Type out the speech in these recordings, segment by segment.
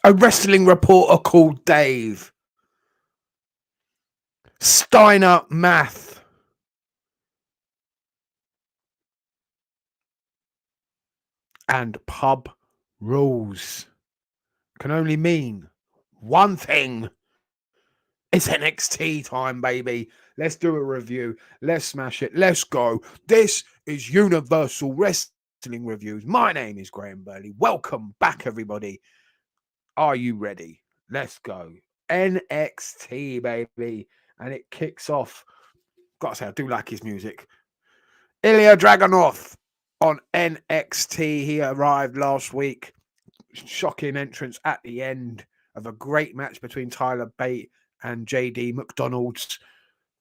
a wrestling reporter called Dave, Steiner Math, and pub rules can only mean one thing. It's NXT time, baby. Let's do a review. Let's smash it. Let's go. This is Universal Wrestling Reviews. My name is Graham Burley. Welcome back, everybody. Are you ready? Let's go. NXT, baby. And it kicks off. Gotta say, I do like his music. Ilya Dragunov on NXT. He arrived last week. Shocking entrance at the end of a great match between Tyler Bate and JD McDonald's.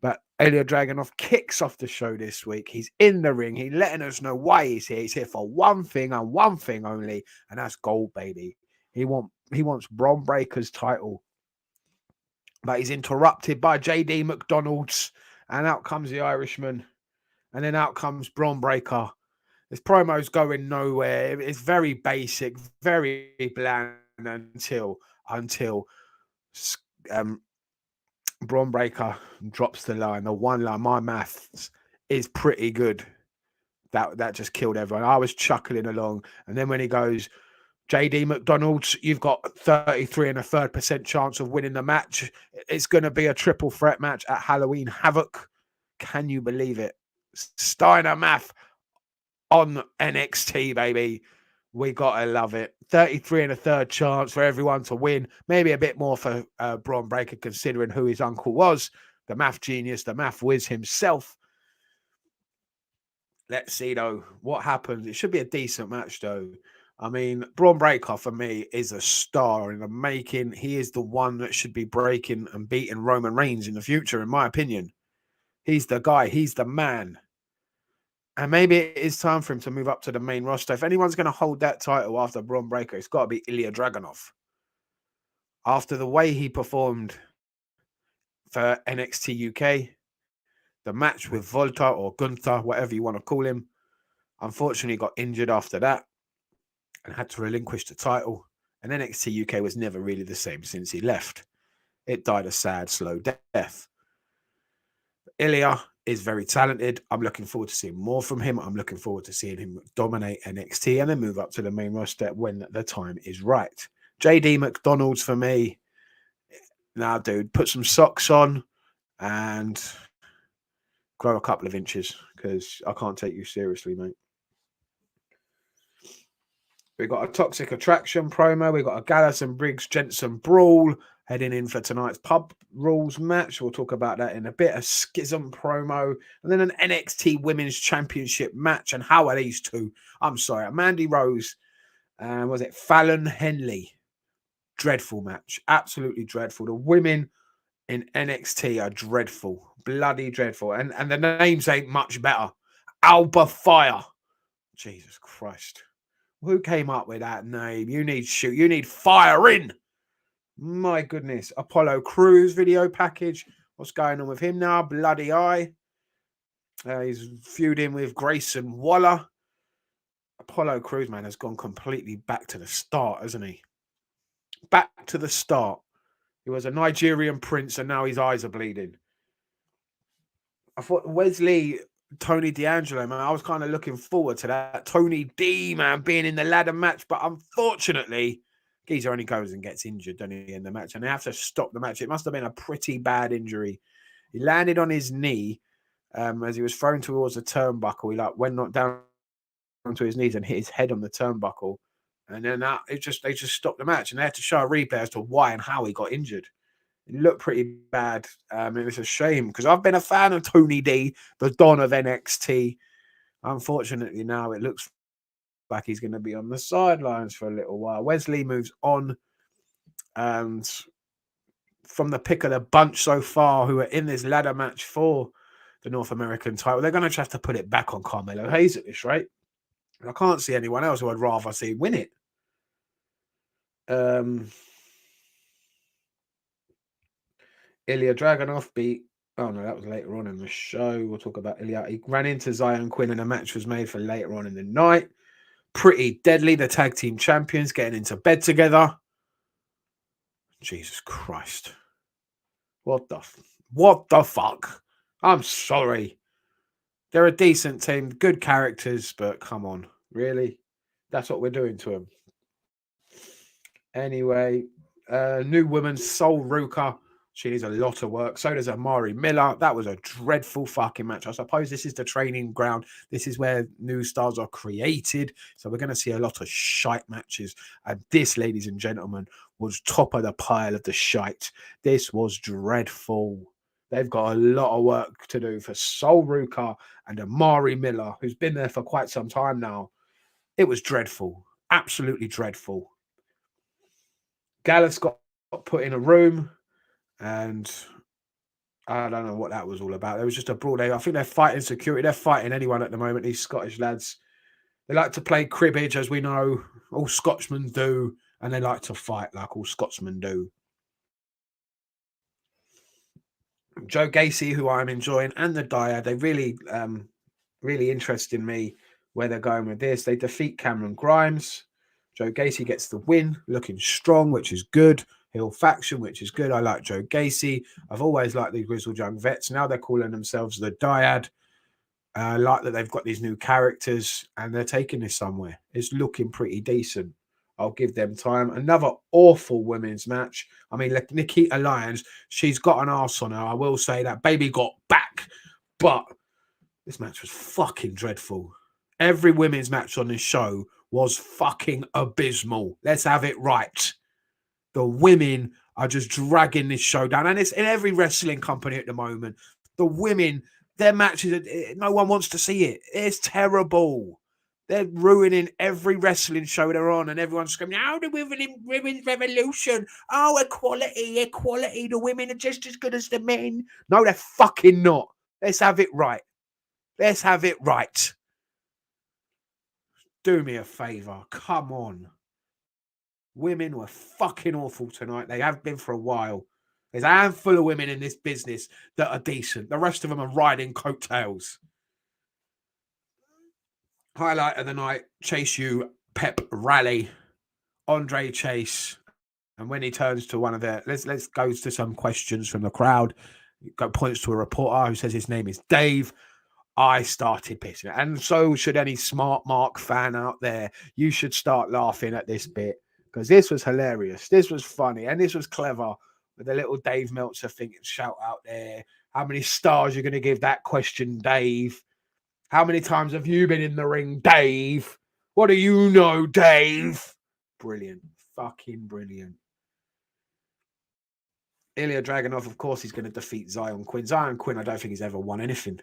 But Ilya Dragunov kicks off the show this week. He's in the ring. He's letting us know why he's here. He's here for one thing and one thing only, and that's gold, baby. He wants Bron Breakker's title. But he's interrupted by JD McDonald's, and out comes the Irishman, and then out comes Bron Breakker. This promo's going nowhere. It's very basic, very bland until Bron Breakker drops the line. The one line, my maths is pretty good. That just killed everyone. I was chuckling along. And then when he goes, JD McDonald's, you've got 33.33% chance of winning the match. It's going to be a triple threat match at Halloween Havoc. Can you believe it? Steiner Math on NXT, baby. We gotta love it. 33 1/3 chance for everyone to win. Maybe a bit more for Bron Breakker, considering who his uncle was. The math genius, the math whiz himself. Let's see, though, what happens. It should be a decent match, though. I mean, Bron Breakker, for me, is a star in the making. He is the one that should be breaking and beating Roman Reigns in the future, in my opinion. He's the guy. He's the man. And maybe it is time for him to move up to the main roster. If anyone's going to hold that title after Bron Breakker, it's got to be Ilya Dragunov. After the way he performed for NXT UK, the match with Volta or Gunther, whatever you want to call him, unfortunately got injured after that and had to relinquish the title. And NXT UK was never really the same since he left. It died a sad, slow death. Ilya is very talented. I'm looking forward to seeing more from him. I'm looking forward to seeing him dominate NXT and then move up to the main roster when the time is right. JD McDonald's for me. Now, dude, put some socks on and grow a couple of inches because I can't take you seriously, mate. We got a Toxic Attraction promo. We got a Gallows and Briggs Jensen brawl heading in for tonight's pub rules match. We'll talk about that in a bit. A Schism promo, and then an NXT Women's Championship match. And how are these two? I'm sorry, Mandy Rose and was it Fallon Henley? Dreadful match, absolutely dreadful. The women in NXT are dreadful, bloody dreadful, and the names ain't much better. Alba Fire, Jesus Christ. Who came up with that name? You need shoot. You need fire in. My goodness. Apollo Crews video package. What's going on with him now? Bloody eye. He's feuding with Grayson Waller. Apollo Crews, man, has gone completely back to the start, hasn't he? Back to the start. He was a Nigerian prince and now his eyes are bleeding. I thought Wesley... Tony D'Angelo, man, I was kind of looking forward to that. Tony D, man, being in the ladder match, but unfortunately, Geezer only goes and gets injured, doesn't he, in the match, and they have to stop the match. It must have been a pretty bad injury. He landed on his knee as he was thrown towards the turnbuckle. He went not down onto his knees and hit his head on the turnbuckle, and then they just stopped the match, and they had to show a replay as to why and how he got injured. It looked pretty bad. It was a shame because I've been a fan of Tony D, the Don of NXT. Unfortunately, now it looks like he's going to be on the sidelines for a little while. Wesley moves on. And from the pick of the bunch so far who are in this ladder match for the North American title, they're going to have to put it back on Carmelo Hayes at this rate. And I can't see anyone else who I'd rather see win it. Ilya Dragunov beat... Oh, no, that was later on in the show. We'll talk about Ilya. He ran into Zion Quinn and a match was made for later on in the night. Pretty deadly. The tag team champions getting into bed together. Jesus Christ. What the fuck? I'm sorry. They're a decent team, good characters, but come on, really? That's what we're doing to them. Anyway, new woman, Sol Ruka. She needs a lot of work. So does Amari Miller. That was a dreadful fucking match. I suppose this is the training ground. This is where new stars are created. So we're going to see a lot of shite matches. And this, ladies and gentlemen, was top of the pile of the shite. This was dreadful. They've got a lot of work to do for Sol Ruka and Amari Miller, who's been there for quite some time now. It was dreadful. Absolutely dreadful. Gallus got put in a room, and I don't know what that was all about. There was just a brawl. I think they're fighting security. They're fighting anyone at the moment, these Scottish lads. They like to play cribbage, as we know. All Scotchmen do, and they like to fight like all Scotsmen do. Joe Gacy, who I'm enjoying, and the Dyad, they really interested me where they're going with this. They defeat Cameron Grimes. Joe Gacy gets the win, looking strong, which is good. Hill faction, which is good. I like Joe Gacy. I've always liked these grizzled young vets. Now they're calling themselves the Dyad. I like that they've got these new characters and they're taking this somewhere. It's looking pretty decent. I'll give them time. Another awful women's match. I mean, like Nikita Lyons, she's got an arse on her. I will say that. Baby got back. But this match was fucking dreadful. Every women's match on this show was fucking abysmal. Let's have it right. The women are just dragging this show down. And it's in every wrestling company at the moment. The women, their matches, no one wants to see it. It's terrible. They're ruining every wrestling show they're on, and everyone's screaming, "Oh, the women's revolution! Oh, equality, equality! The women are just as good as the men." No, they're fucking not. Let's have it right. Let's have it right. Do me a favour. Come on. Women were fucking awful tonight. They have been for a while. There's a handful of women in this business that are decent. The rest of them are riding coattails. Highlight of the night, Chase U Pep Rally. Andre Chase. And when he turns to one of the, let's go to some questions from the crowd. Points to a reporter who says his name is Dave. I started pissing. And so should any Smart Mark fan out there. You should start laughing at this bit because this was hilarious. This was funny and this was clever with the little Dave Meltzer thing shout out there. How many stars you're going to give that question, Dave? How many times have you been in the ring, Dave? What do you know, Dave? Brilliant. Fucking brilliant. Ilya Dragunov, of course, he's going to defeat Zion Quinn. Zion Quinn, I don't think he's ever won anything.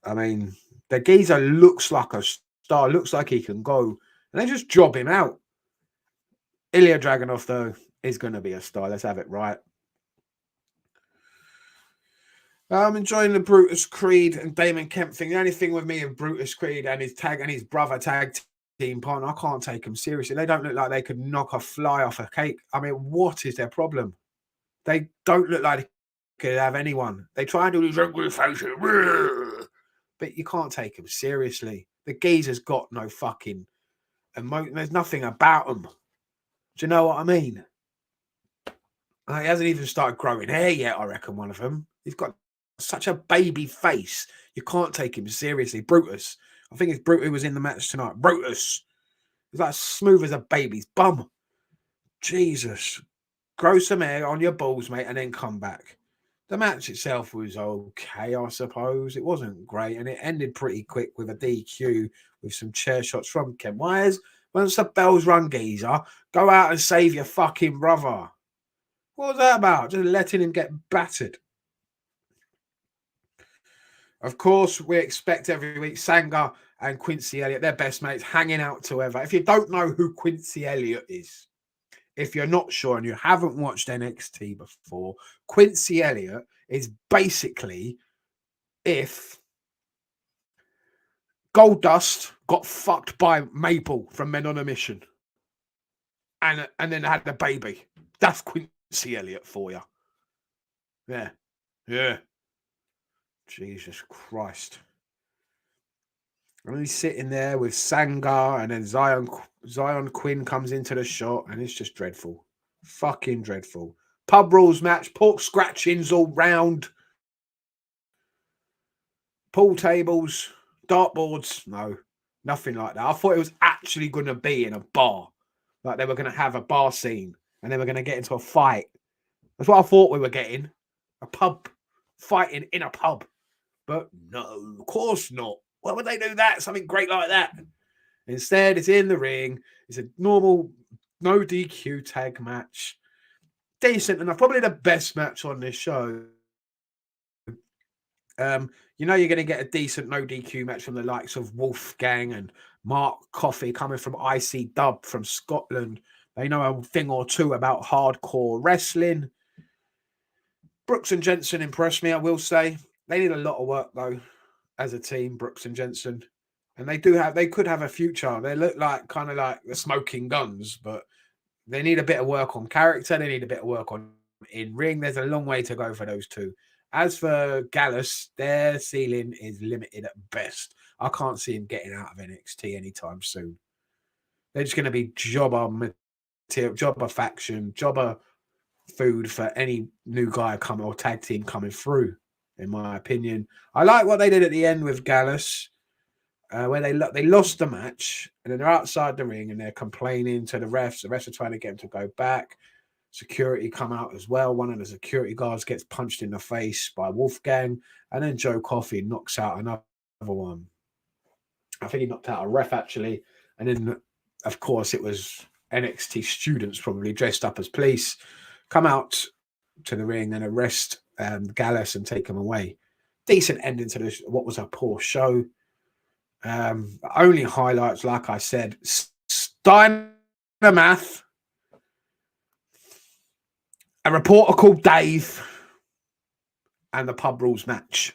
I mean, the geezer looks like a star, looks like he can go, and they just job him out. Ilya Dragunov, though, is going to be a star. Let's have it right. I'm enjoying the Brutus Creed and Damon Kemp thing. The only thing with me and Brutus Creed and his brother tag team partner, I can't take them seriously. They don't look like they could knock a fly off a cake. I mean, what is their problem? They don't look like they could have anyone. They try and do these angry faces, but you can't take them seriously. The geezer's got no fucking emotion. There's nothing about them. Do you know what I mean? He hasn't even started growing hair yet, I reckon, one of them. He's got such a baby face. You can't take him seriously. Brutus. I think it's Brutus who was in the match tonight. Brutus. He's like smooth as a baby's bum. Jesus. Grow some hair on your balls, mate, and then come back. The match itself was okay, I suppose. It wasn't great, and it ended pretty quick with a DQ with some chair shots from Ken Myers. Once the bell's rung, geezer, go out and save your fucking brother. What was that about? Just letting him get battered. Of course, we expect every week Sanga and Quincy Elliott, their best mates, hanging out together. If you don't know who Quincy Elliott is, if you're not sure and you haven't watched NXT before, Quincy Elliott is basically if Goldust got fucked by Maple from Men on a Mission and then had a baby. That's Quincy Elliott for you. Yeah. Yeah. Jesus Christ. And he's sitting there with Sanga, and then Zion Quinn comes into the shot, and it's just dreadful. Fucking dreadful. Pub rules match, pork scratchings all round, pool tables, dartboards. No, nothing like that. I thought it was actually going to be in a bar. Like they were going to have a bar scene and they were going to get into a fight. That's what I thought we were getting. A pub fighting in a pub. But no, of course not. Why would they do that? Something great like that. Instead, it's in the ring. It's a normal, no DQ tag match. Decent enough. Probably the best match on this show. You know you're going to get a decent no DQ match from the likes of Wolfgang and Mark Coffey coming from IC Dub from Scotland. They know a thing or two about hardcore wrestling. Brooks and Jensen impressed me, I will say. They need a lot of work though, as a team, Brooks and Jensen. And they could have a future. They look like kind of like the Smoking Guns, but they need a bit of work on character. They need a bit of work on in ring. There's a long way to go for those two. As for Gallus, their ceiling is limited at best. I can't see him getting out of NXT anytime soon. They're just going to be jobber material, jobber faction, jobber food for any new guy coming or tag team coming through, in my opinion. I like what they did at the end with Gallus, where they lost the match and then they're outside the ring and they're complaining to the refs. The refs are trying to get them to go back. Security come out as well. One of the security guards gets punched in the face by Wolfgang, and then Joe Coffey knocks out another one. I think he knocked out a ref actually, and then of course it was NXT students probably dressed up as police come out to the ring and arrest Gallus and take him away. Decent ending to this. What was a poor show. Only highlights, like I said, Steiner Math. A reporter called Dave and the pub rules match.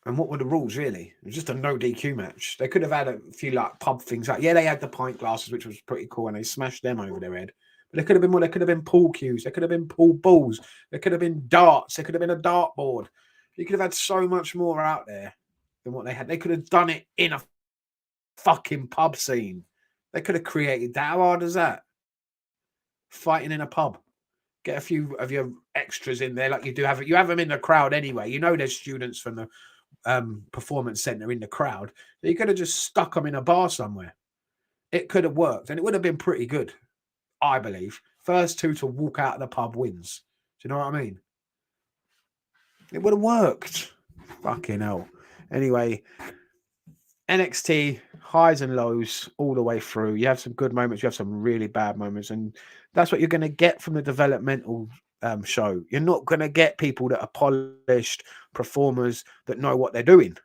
And what were the rules, really? It was just a no DQ match. They could have had a few like pub things. Like, yeah, they had the pint glasses, which was pretty cool, and they smashed them over their head. But there could have been more. There could have been pool cues. There could have been pool balls. There could have been darts. There could have been a dartboard. You could have had so much more out there than what they had. They could have done it in a fucking pub scene. They could have created that. How hard is that? Fighting in a pub. Get a few of your extras in there, like you do have. You have them in the crowd anyway. You know there's students from the performance center in the crowd. So you could have just stuck them in a bar somewhere. It could have worked, and it would have been pretty good, I believe. First two to walk out of the pub wins. Do you know what I mean? It would have worked. Fucking hell. Anyway, NXT highs and lows all the way through. You have some good moments, you have some really bad moments, and that's what you're going to get from the developmental show. You're not going to get people that are polished performers that know what they're doing.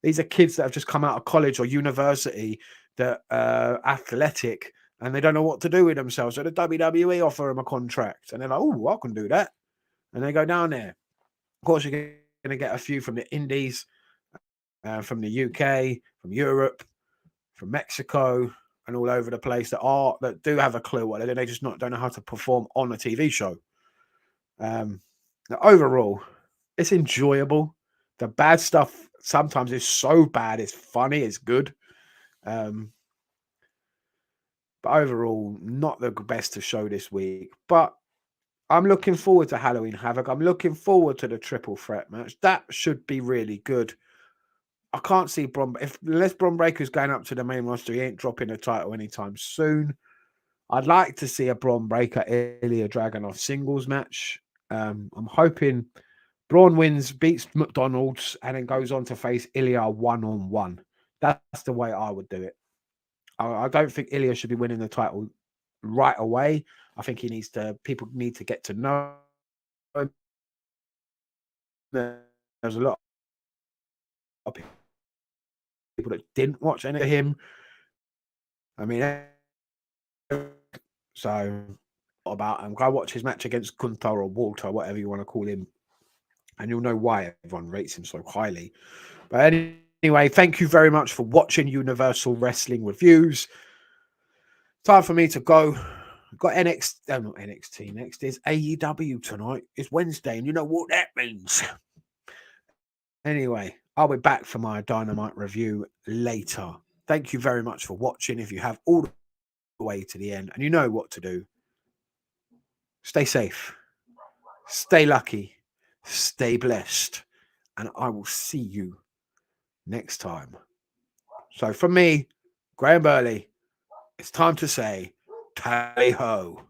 These are kids that have just come out of college or university that are athletic and they don't know what to do with themselves. So the WWE offer them a contract and they're like, oh, I can do that. And they go down there. Of course, you're going to get a few from the Indies, from the UK, from Europe, from Mexico, and all over the place that do have a clue what they're doing. They just don't know how to perform on a TV show. Overall, it's enjoyable. The bad stuff sometimes is so bad, it's funny, it's good. But overall, not the best to show this week. But I'm looking forward to Halloween Havoc. I'm looking forward to the triple threat match. That should be really good. I can't see unless Bron Breakker's going up to the main roster, he ain't dropping the title anytime soon. I'd like to see a Bron Breakker Ilya Dragunov singles match. I'm hoping Braun wins, beats McDonald's, and then goes on to face Ilya one-on-one. That's the way I would do it. I don't think Ilya should be winning the title right away. I think people need to get to know him. There's a lot of people that didn't watch any of him. I mean, so about him. Go watch his match against Gunther or Walter, whatever you want to call him, and you'll know why everyone rates him so highly. But anyway, thank you very much for watching Universal Wrestling Reviews. Time for me to go. Got NXT, not NXT. Next is AEW tonight. It's Wednesday, and you know what that means. Anyway, I'll be back for my Dynamite review later. Thank you very much for watching. If you have all the way to the end, and you know what to do. Stay safe, stay lucky, stay blessed, and I will see you next time. So from me, Graham Burley, it's time to say tally ho.